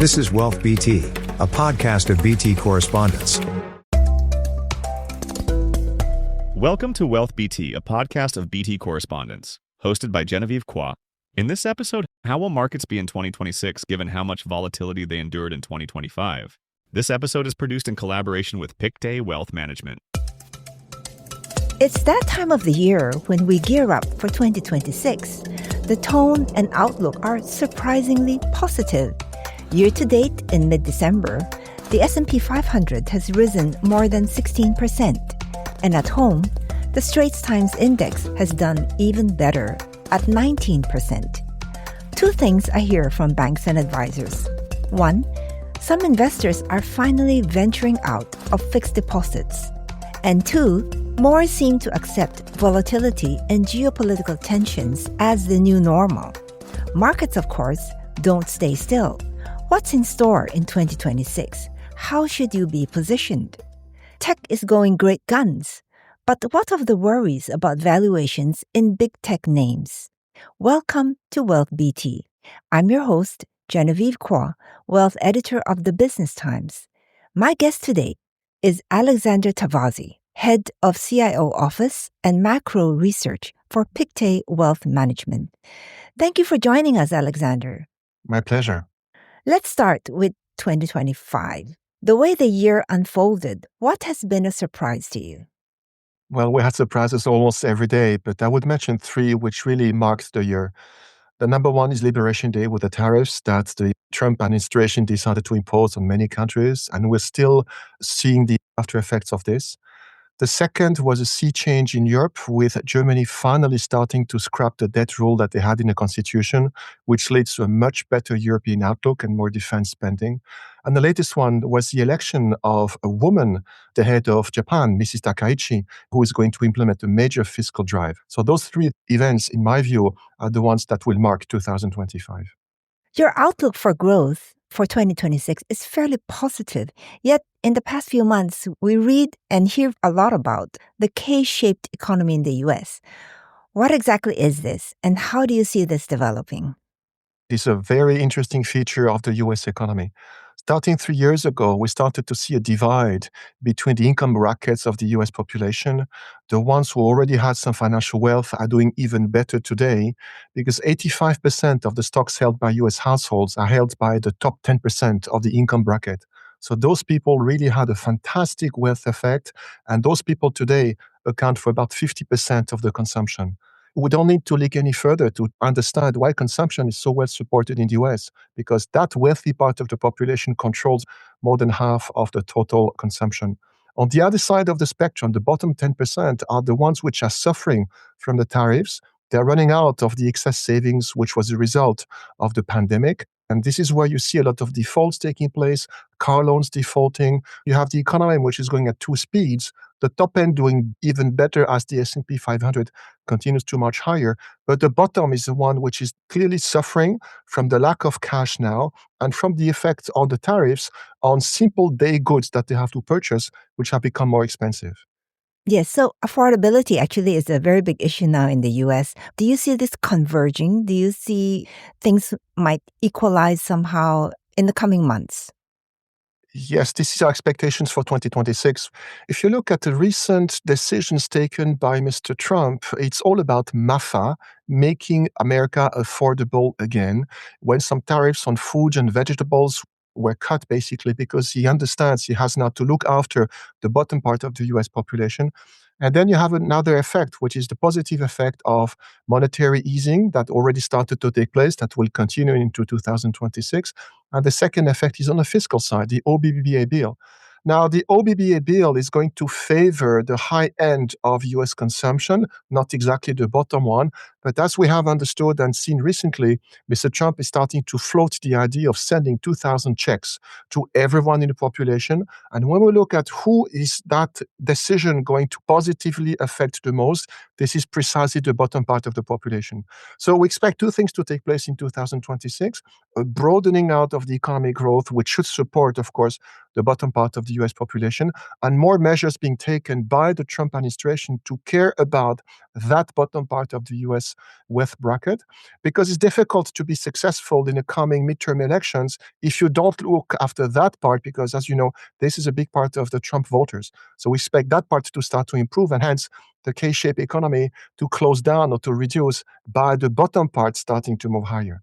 This is Wealth BT, a podcast of BT correspondents. Welcome to Wealth BT, a podcast of BT correspondents, hosted by Genevieve Cua. In this episode, how will markets be in 2026 given how much volatility they endured in 2025? This episode is produced in collaboration with Pictet Wealth Management. It's that time of the year when we gear up for 2026. The tone and outlook are surprisingly positive. Year to date, in mid-December, the S&P 500 has risen more than 16%. And at home, the Straits Times Index has done even better at 19%. Two things I hear from banks and advisors. One, some investors are finally venturing out of fixed deposits. And two, more seem to accept volatility and geopolitical tensions as the new normal. Markets, of course, don't stay still. What's in store in 2026? How should you be positioned? Tech is going great guns. But what of the worries about valuations in big tech names? Welcome to Wealth BT. I'm your host, Genevieve Cua, Wealth Editor of the Business Times. My guest today is Alexandre Tavazzi, Head of CIO Office and Macro Research for Pictet Wealth Management. Thank you for joining us, Alexandre. My pleasure. Let's start with 2025. The way the year unfolded, what has been a surprise to you? Well, we had surprises almost every day, but I would mention three which really marked the year. The number one is Liberation Day with the tariffs that the Trump administration decided to impose on many countries, and we're still seeing the after effects of this. The second was a sea change in Europe, with Germany finally starting to scrap the debt rule that they had in the constitution, which leads to a much better European outlook and more defense spending. And the latest one was the election of a woman, the head of Japan, Mrs. Takaichi, who is going to implement a major fiscal drive. So those three events, in my view, are the ones that will mark 2025. Your outlook for growth for 2026 is fairly positive. Yet, in the past few months, we read and hear a lot about the K-shaped economy in the U.S. What exactly is this, and how do you see this developing? It's a very interesting feature of the U.S. economy. Starting 3 years ago, we started to see a divide between the income brackets of the U.S. population. The ones who already had some financial wealth are doing even better today because 85% of the stocks held by U.S. households are held by the top 10% of the income bracket. So those people really had a fantastic wealth effect, and those people today account for about 50% of the consumption. We don't need to look any further to understand why consumption is so well supported in the US, because that wealthy part of the population controls more than half of the total consumption. On the other side of the spectrum, the bottom 10% are the ones which are suffering from the tariffs. They're running out of the excess savings, which was a result of the pandemic. And this is where you see a lot of defaults taking place, car loans defaulting. You have the economy which is going at two speeds. The top end doing even better as the S&P 500 continues to march higher. But the bottom is the one which is clearly suffering from the lack of cash now and from the effect on the tariffs on simple day goods that they have to purchase, which have become more expensive. Yes, so affordability actually is a very big issue now in the U.S. Do you see this converging? Do you see things might equalize somehow in the coming months? Yes, this is our expectations for 2026. If you look at the recent decisions taken by Mr. Trump, it's all about MAFA, making America affordable again, when some tariffs on food and vegetables were cut basically because he understands he has now to look after the bottom part of the US population. And then you have another effect, which is the positive effect of monetary easing that already started to take place, that will continue into 2026. And the second effect is on the fiscal side, the OBBBA bill. Now, the OBBBA bill is going to favor the high end of US consumption, not exactly the bottom one. But as we have understood and seen recently, Mr. Trump is starting to float the idea of sending 2,000 checks to everyone in the population. And when we look at who is that decision going to positively affect the most, this is precisely the bottom part of the population. So we expect two things to take place in 2026, a broadening out of the economic growth, which should support, of course, the bottom part of the the US population, and more measures being taken by the Trump administration to care about that bottom part of the US wealth bracket, because it's difficult to be successful in the coming midterm elections if you don't look after that part, because as you know, this is a big part of the Trump voters. So we expect that part to start to improve, and hence the K-shaped economy to close down or to reduce by the bottom part starting to move higher.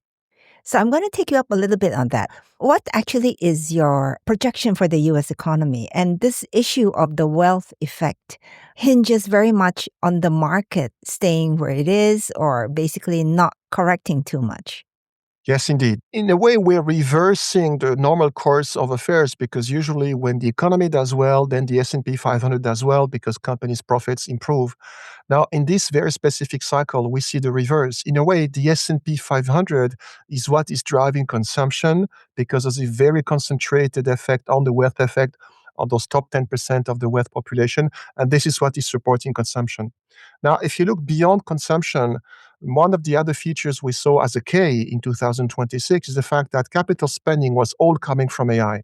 So I'm going to take you up a little bit on that. What actually is your projection for the US economy? And this issue of the wealth effect hinges very much on the market staying where it is or basically not correcting too much. Yes, indeed. In a way, we're reversing the normal course of affairs, because usually when the economy does well, then the S&P 500 does well because companies' profits improve. Now, in this very specific cycle, we see the reverse. In a way, the S&P 500 is what is driving consumption because of the very concentrated effect on the wealth effect on those top 10% of the wealth population, and this is what is supporting consumption. Now, if you look beyond consumption, one of the other features we saw as a K in 2026 is the fact that capital spending was all coming from AI.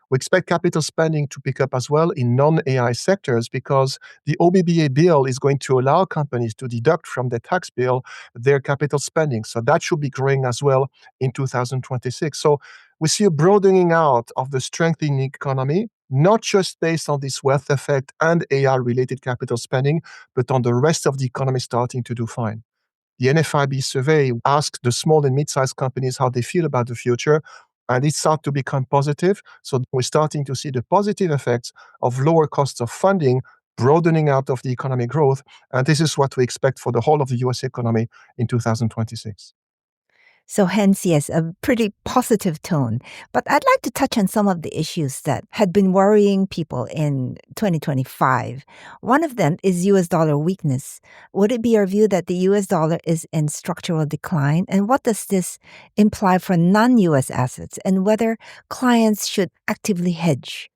We expect capital spending to pick up as well in non-AI sectors because the OBBA bill is going to allow companies to deduct from their tax bill their capital spending. So that should be growing as well in 2026. So we see a broadening out of the strengthening economy, not just based on this wealth effect and AI-related capital spending, but on the rest of the economy starting to do fine. The NFIB survey asked the small and mid-sized companies how they feel about the future, and it started to become positive. So we're starting to see the positive effects of lower costs of funding broadening out of the economic growth, and this is what we expect for the whole of the US economy in 2026. So hence, yes, a pretty positive tone. But I'd like to touch on some of the issues that had been worrying people in 2025. One of them is US dollar weakness. Would it be your view that the US dollar is in structural decline? And what does this imply for non-US assets and whether clients should actively hedge?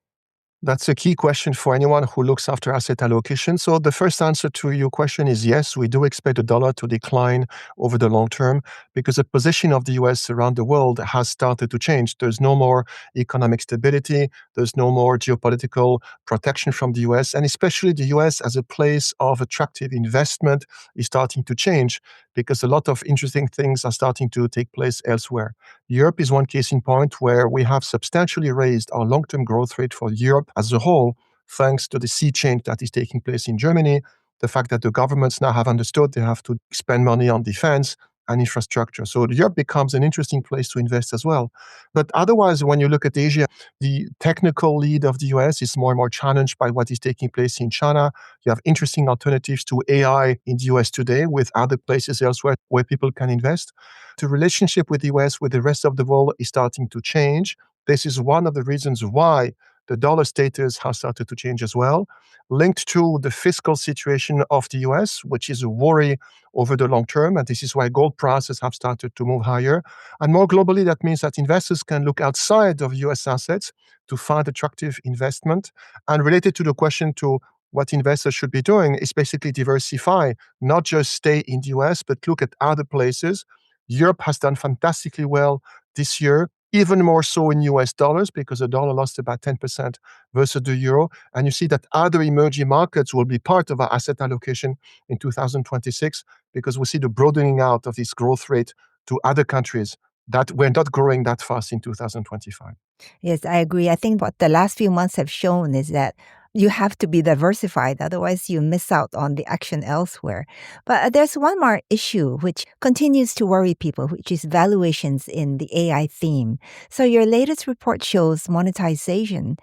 That's a key question for anyone who looks after asset allocation. So the first answer to your question is yes, we do expect the dollar to decline over the long term because the position of the US around the world has started to change. There's no more economic stability. There's no more geopolitical protection from the US. And especially the US as a place of attractive investment is starting to change because a lot of interesting things are starting to take place elsewhere. Europe is one case in point where we have substantially raised our long-term growth rate for Europe as a whole, thanks to the sea change that is taking place in Germany, the fact that the governments now have understood they have to spend money on defense and infrastructure. So Europe becomes an interesting place to invest as well. But otherwise, when you look at Asia, the technical lead of the US is more and more challenged by what is taking place in China. You have interesting alternatives to AI in the US today with other places elsewhere where people can invest. The relationship with the US with the rest of the world is starting to change. This is one of the reasons why the dollar status has started to change as well, linked to the fiscal situation of the US, which is a worry over the long term. And this is why gold prices have started to move higher. And more globally, that means that investors can look outside of US assets to find attractive investment. And related to the question to what investors should be doing is basically diversify, not just stay in the US, but look at other places. Europe has done fantastically well this year, even more so in US dollars because the dollar lost about 10% versus the euro. And you see that other emerging markets will be part of our asset allocation in 2026 because we see the broadening out of this growth rate to other countries that were not growing that fast in 2025. Yes, I agree. I think what the last few months have shown is that you have to be diversified, otherwise you miss out on the action elsewhere. But there's one more issue which continues to worry people, which is valuations in the AI theme. So your latest report shows monetization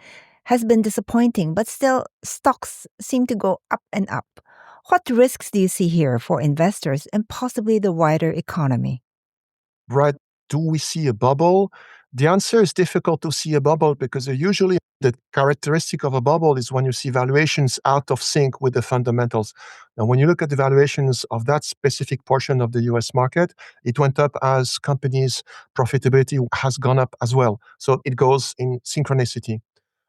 has been disappointing, but still stocks seem to go up and up. What risks do you see here for investors and possibly the wider economy? Right. Do we see a bubble? The answer is difficult to see a bubble because usually the characteristic of a bubble is when you see valuations out of sync with the fundamentals. Now, when you look at the valuations of that specific portion of the US market, it went up as companies' profitability has gone up as well. So it goes in synchronicity.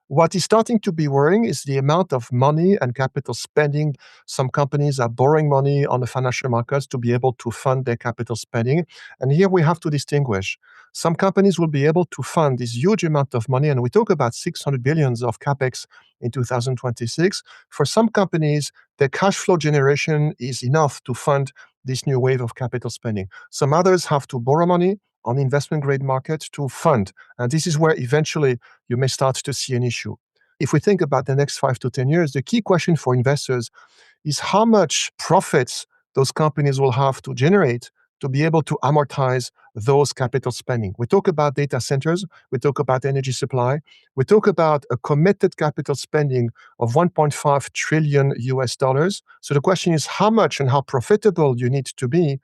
What is starting to be worrying is the amount of money and capital spending. Some companies are borrowing money on the financial markets to be able to fund their capital spending. And here we have to distinguish. some companies will be able to fund this huge amount of money. And we talk about 600 billions of capex in 2026. For some companies, their cash flow generation is enough to fund this new wave of capital spending. Some others have to borrow money on investment grade markets to fund. And this is where eventually you may start to see an issue. If we think about the next 5 to 10 years, the key question for investors is how much profits those companies will have to generate to be able to amortize those capital spending. We talk about data centers, we talk about energy supply, we talk about a committed capital spending of 1.5 trillion US dollars. So the question is how much and how profitable you need to be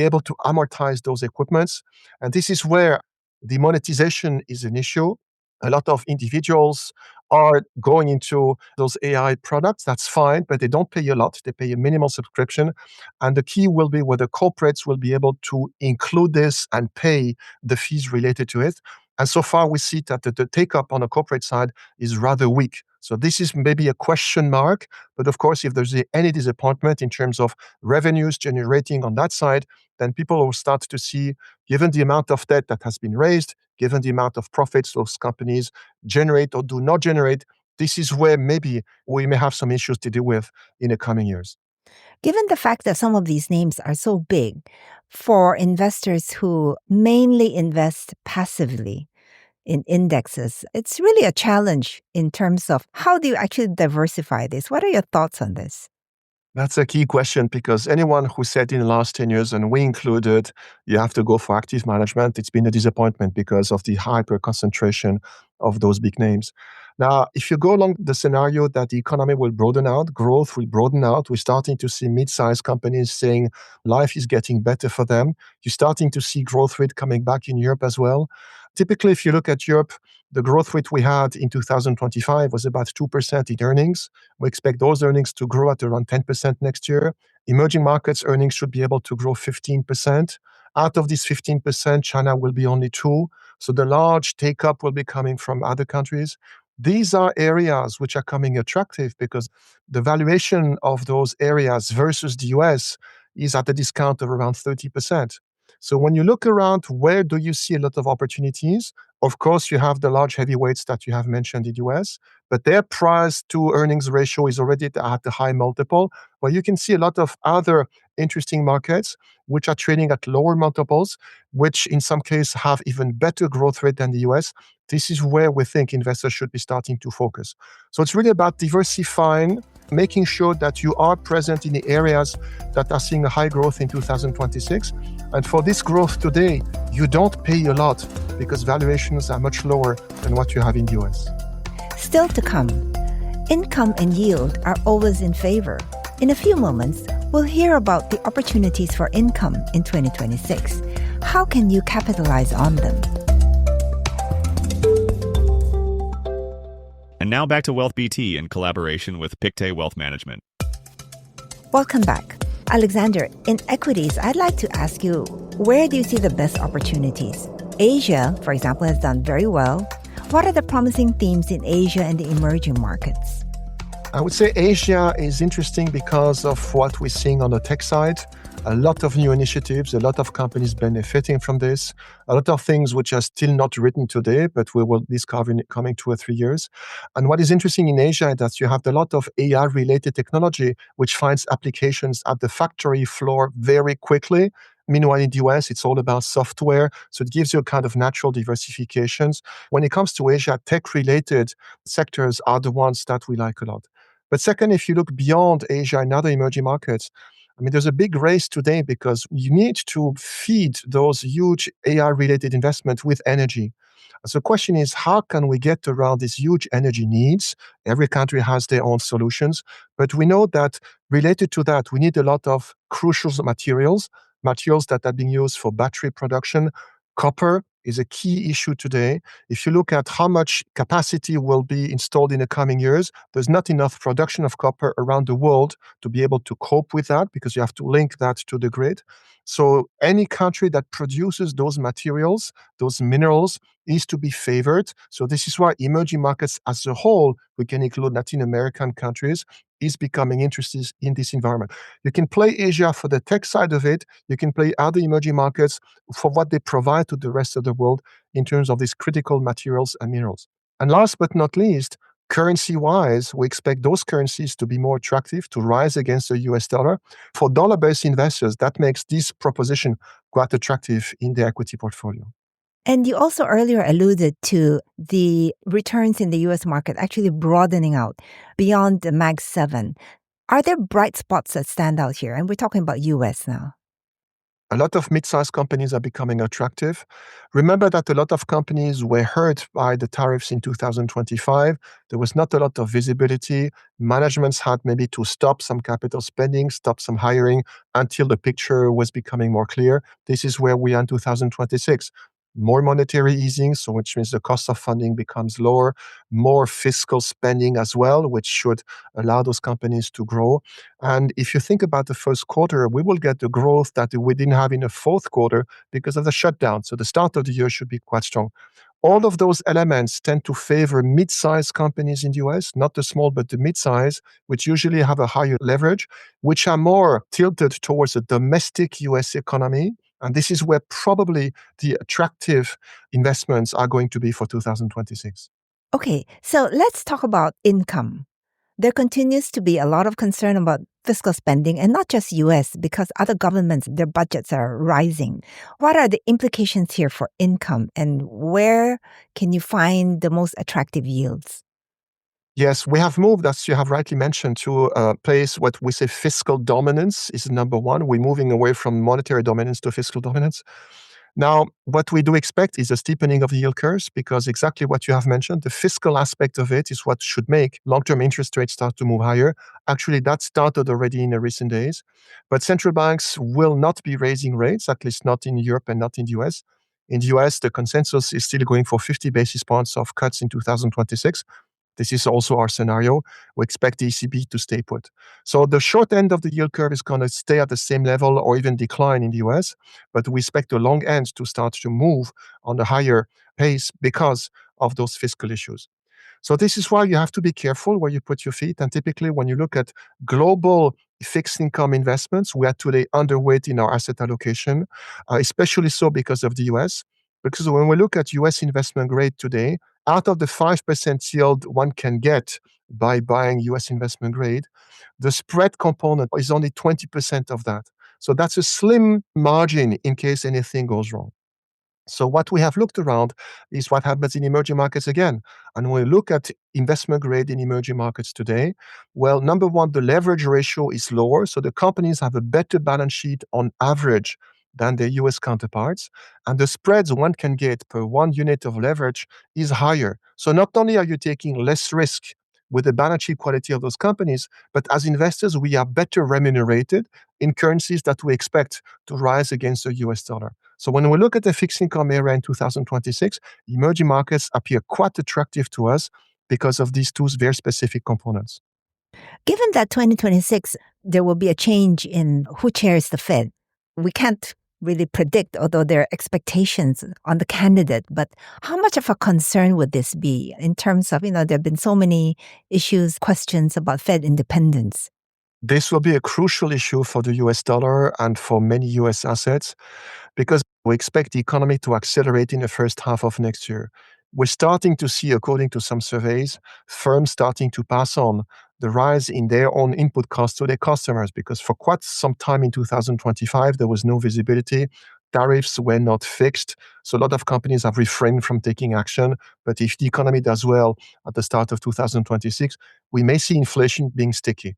able to amortize those equipments. And this is where the monetization is an issue. A lot of individuals are going into those AI products. That's fine, but they don't pay a lot. They pay a minimal subscription. And the key will be whether corporates will be able to include this and pay the fees related to it. And so far, we see that the take-up on the corporate side is rather weak. So this is maybe a question mark. But of course, if there's any disappointment in terms of revenues generating on that side, then people will start to see, given the amount of debt that has been raised, given the amount of profits those companies generate or do not generate, this is where maybe we may have some issues to deal with in the coming years. Given the fact that some of these names are so big, for investors who mainly invest passively in indexes, it's really a challenge in terms of how do you actually diversify this? What are your thoughts on this? That's a key question because anyone who said in the last 10 years, and we included, you have to go for active management, it's been a disappointment because of the hyper concentration of those big names. Now, if you go along the scenario that the economy will broaden out, growth will broaden out, we're starting to see mid-sized companies saying life is getting better for them. You're starting to see growth rate coming back in Europe as well. Typically, if you look at Europe, the growth rate we had in 2025 was about 2% in earnings. We expect those earnings to grow at around 10% next year. Emerging markets earnings should be able to grow 15%. Out of this 15%, China will be only 2%. So the large take-up will be coming from other countries. These are areas which are coming attractive because the valuation of those areas versus the US is at a discount of around 30%. So when you look around, where do you see a lot of opportunities? Of course, you have the large heavyweights that you have mentioned in the US, but their price to earnings ratio is already at a high multiple. But you can see a lot of other interesting markets which are trading at lower multiples, which in some cases have even better growth rate than the US. This is where we think investors should be starting to focus. So it's really about diversifying, making sure that you are present in the areas that are seeing a high growth in 2026. And for this growth today, you don't pay a lot because valuations are much lower than what you have in the US. Still to come, income and yield are always in favor. In a few moments, we'll hear about the opportunities for income in 2026. How can you capitalize on them? And now back to Wealth BT in collaboration with Pictet Wealth Management. Welcome back. Alexandre, in equities, I'd like to ask you, where do you see the best opportunities? Asia, for example, has done very well. What are the promising themes in Asia and the emerging markets? I would say Asia is interesting because of what we're seeing on the tech side. A lot of new initiatives, a lot of companies benefiting from this, a lot of things which are still not written today, but we will discover in the coming 2 or 3 years. And what is interesting in Asia is that you have a lot of AI-related technology which finds applications at the factory floor very quickly. Meanwhile, in the US, it's all about software. So it gives you a kind of natural diversifications. When it comes to Asia, tech-related sectors are the ones that we like a lot. But second, if you look beyond Asia and other emerging markets, I mean, there's a big race today because you need to feed those huge AI-related investments with energy. So the question is, how can we get around these huge energy needs? Every country has their own solutions. But we know that related to that, we need a lot of crucial materials that are being used for battery production. Copper is a key issue today. If you look at how much capacity will be installed in the coming years, there's not enough production of copper around the world to be able to cope with that because you have to link that to the grid. So any country that produces those materials, those minerals, is to be favored. So this is why emerging markets as a whole, we can include Latin American countries, is becoming interested in this environment. You can play Asia for the tech side of it. You can play other emerging markets for what they provide to the rest of the world in terms of these critical materials and minerals. And last but not least, currency-wise, we expect those currencies to be more attractive, to rise against the US dollar. For dollar-based investors, that makes this proposition quite attractive in the equity portfolio. And you also earlier alluded to the returns in the US market actually broadening out beyond the Mag 7. Are there bright spots that stand out here? And we're talking about US now. A lot of mid-sized companies are becoming attractive. Remember that a lot of companies were hurt by the tariffs in 2025. There was not a lot of visibility. Managements had maybe to stop some capital spending, stop some hiring until the picture was becoming more clear. This is where we are in 2026. More monetary easing, so which means the cost of funding becomes lower, more fiscal spending as well, which should allow those companies to grow. And if you think about the first quarter, we will get the growth that we didn't have in the fourth quarter because of the shutdown. So the start of the year should be quite strong. All of those elements tend to favor mid-sized companies in the US, not the small, but the mid-size, which usually have a higher leverage, which are more tilted towards the domestic US economy. And this is where probably the attractive investments are going to be for 2026. Okay, so let's talk about income. There continues to be a lot of concern about fiscal spending, and not just US, because other governments, their budgets are rising. What are the implications here for income, and where can you find the most attractive yields? Yes, we have moved, as you have rightly mentioned, to a place what we say fiscal dominance is number one. We're moving away from monetary dominance to fiscal dominance. Now, what we do expect is a steepening of the yield curves because exactly what you have mentioned, the fiscal aspect of it is what should make long-term interest rates start to move higher. Actually, that started already in the recent days. But central banks will not be raising rates, at least not in Europe and not in the US. In the US, the consensus is still going for 50 basis points of cuts in 2026. This is also our scenario. We expect the ECB to stay put. So the short end of the yield curve is going to stay at the same level or even decline in the US, but we expect the long end to start to move on a higher pace because of those fiscal issues. So this is why you have to be careful where you put your feet. And typically when you look at global fixed income investments, we are today underweight in our asset allocation, especially so because of the US. Because when we look at US investment grade today, out of the 5% yield one can get by buying US investment grade, the spread component is only 20% of that. So that's a slim margin in case anything goes wrong. So what we have looked around is what happens in emerging markets again. And when we look at investment grade in emerging markets today, well, number one, the leverage ratio is lower. So the companies have a better balance sheet on average than their US counterparts. And the spreads one can get per one unit of leverage is higher. So not only are you taking less risk with the balance sheet quality of those companies, but as investors, we are better remunerated in currencies that we expect to rise against the US dollar. So when we look at the fixed income area in 2026, emerging markets appear quite attractive to us because of these two very specific components. Given that 2026, there will be a change in who chairs the Fed, we can't really predict, although there are expectations on the candidate, but how much of a concern would this be in terms of, there have been so many issues, questions about Fed independence? This will be a crucial issue for the US dollar and for many US assets because we expect the economy to accelerate in the first half of next year. We're starting to see, according to some surveys, firms starting to pass on the rise in their own input costs to their customers because for quite some time in 2025, there was no visibility. Tariffs were not fixed. So a lot of companies have refrained from taking action. But if the economy does well at the start of 2026, we may see inflation being sticky.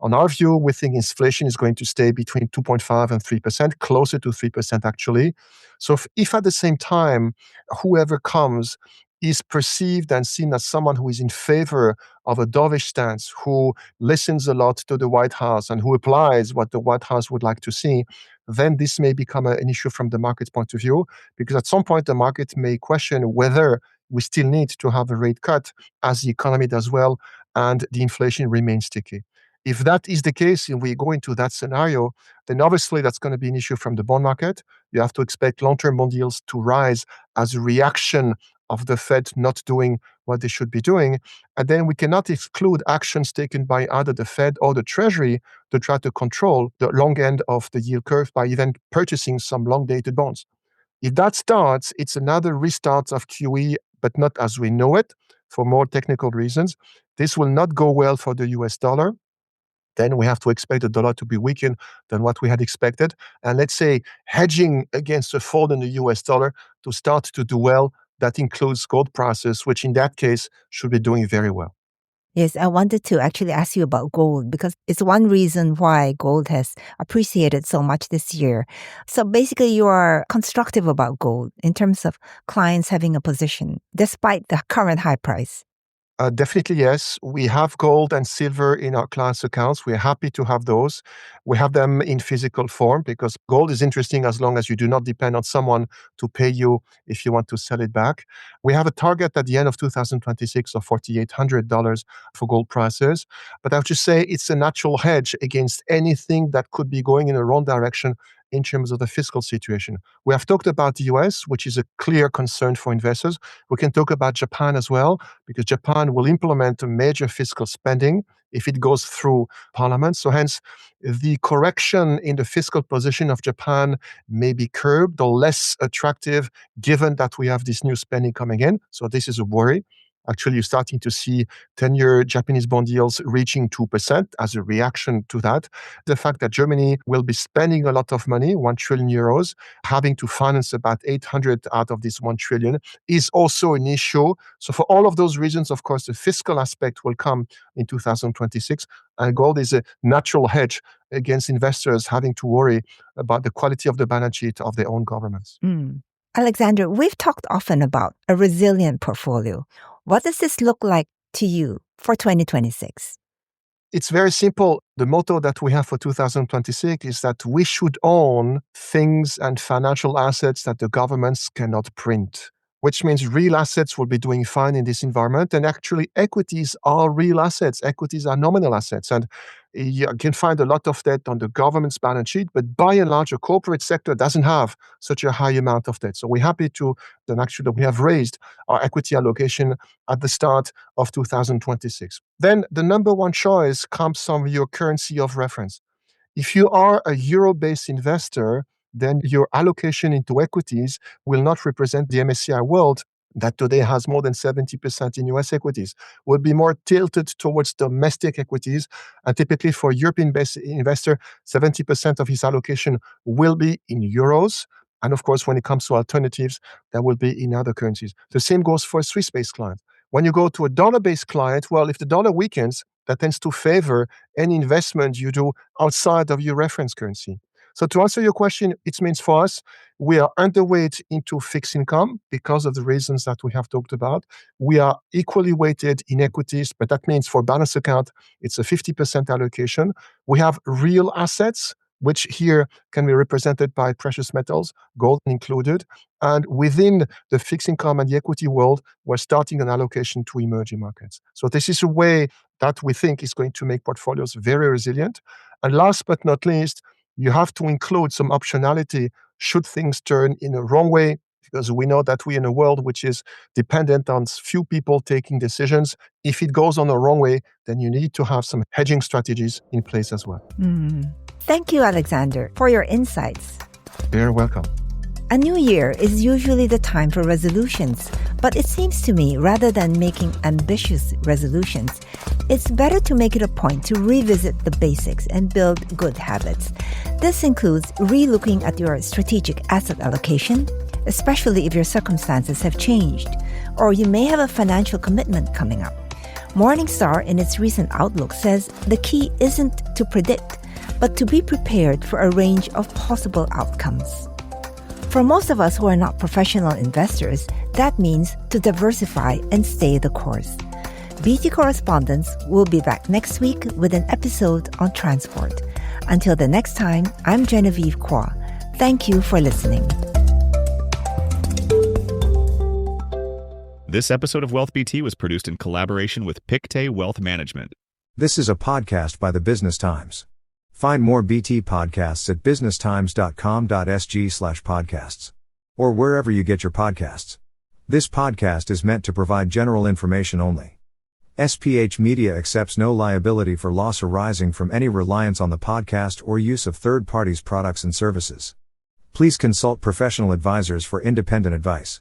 On our view, we think inflation is going to stay between 2.5 and 3%, closer to 3% actually. So if at the same time, whoever comes is perceived and seen as someone who is in favor of a dovish stance, who listens a lot to the White House and who applies what the White House would like to see, then this may become an issue from the market's point of view, because at some point the market may question whether we still need to have a rate cut as the economy does well and the inflation remains sticky. If that is the case and we go into that scenario, then obviously that's going to be an issue from the bond market. You have to expect long-term bond yields to rise as a reaction of the Fed not doing what they should be doing. And then we cannot exclude actions taken by either the Fed or the Treasury to try to control the long end of the yield curve by even purchasing some long-dated bonds. If that starts, it's another restart of QE, but not as we know it, for more technical reasons. This will not go well for the US dollar. Then we have to expect the dollar to be weakened than what we had expected. And let's say hedging against a fall in the US dollar to start to do well. That includes gold prices, which in that case should be doing very well. Yes, I wanted to actually ask you about gold because it's one reason why gold has appreciated so much this year. So basically, you are constructive about gold in terms of clients having a position despite the current high price. Definitely, yes. We have gold and silver in our clients' accounts. We're happy to have those. We have them in physical form because gold is interesting as long as you do not depend on someone to pay you if you want to sell it back. We have a target at the end of 2026 of $4,800 for gold prices. But I have to say it's a natural hedge against anything that could be going in the wrong direction in terms of the fiscal situation. We have talked about the US, which is a clear concern for investors. We can talk about Japan as well, because Japan will implement a major fiscal spending if it goes through parliament. So hence, the correction in the fiscal position of Japan may be curbed or less attractive given that we have this new spending coming in. So this is a worry. Actually, you're starting to see 10-year Japanese bond yields reaching 2% as a reaction to that. The fact that Germany will be spending a lot of money, 1 trillion euros, having to finance about 800 out of this 1 trillion is also an issue. So for all of those reasons, of course, the fiscal aspect will come in 2026. And gold is a natural hedge against investors having to worry about the quality of the balance sheet of their own governments. Alexandre, we've talked often about a resilient portfolio. What does this look like to you for 2026? It's very simple. The motto that we have for 2026 is that we should own things and financial assets that the governments cannot print, which means real assets will be doing fine in this environment. And actually, equities are real assets. Equities are nominal assets. And you can find a lot of debt on the government's balance sheet, but by and large, the corporate sector doesn't have such a high amount of debt. So we're happy to, then actually, we have raised our equity allocation at the start of 2026. Then the number one choice comes from your currency of reference. If you are a euro-based investor, then your allocation into equities will not represent the MSCI World that today has more than 70% in US equities, will be more tilted towards domestic equities. And typically for European-based investor, 70% of his allocation will be in euros. And of course, when it comes to alternatives, that will be in other currencies. The same goes for a Swiss-based client. When you go to a dollar-based client, well, if the dollar weakens, that tends to favor any investment you do outside of your reference currency. So to answer your question, it means for us, we are underweight into fixed income because of the reasons that we have talked about. We are equally weighted in equities, but that means for balance account, it's a 50% allocation. We have real assets, which here can be represented by precious metals, gold included. And within the fixed income and the equity world, we're starting an allocation to emerging markets. So this is a way that we think is going to make portfolios very resilient. And last but not least, you have to include some optionality should things turn in a wrong way, because we know that we're in a world which is dependent on few people taking decisions. If it goes on a wrong way, then you need to have some hedging strategies in place as well. Thank you, Alexandre, for your insights. You're welcome. A new year is usually the time for resolutions, but it seems to me rather than making ambitious resolutions, it's better to make it a point to revisit the basics and build good habits. This includes re-looking at your strategic asset allocation, especially if your circumstances have changed, or you may have a financial commitment coming up. Morningstar, in its recent outlook, says the key isn't to predict, but to be prepared for a range of possible outcomes. For most of us who are not professional investors, that means to diversify and stay the course. BT Correspondents will be back next week with an episode on transport. Until the next time, I'm Genevieve Cua. Thank you for listening. This episode of Wealth BT was produced in collaboration with Pictet Wealth Management. This is a podcast by the Business Times. Find more BT podcasts at businesstimes.com.sg/podcasts. Or wherever you get your podcasts. This podcast is meant to provide general information only. SPH Media accepts no liability for loss arising from any reliance on the podcast or use of third parties' products and services. Please consult professional advisors for independent advice.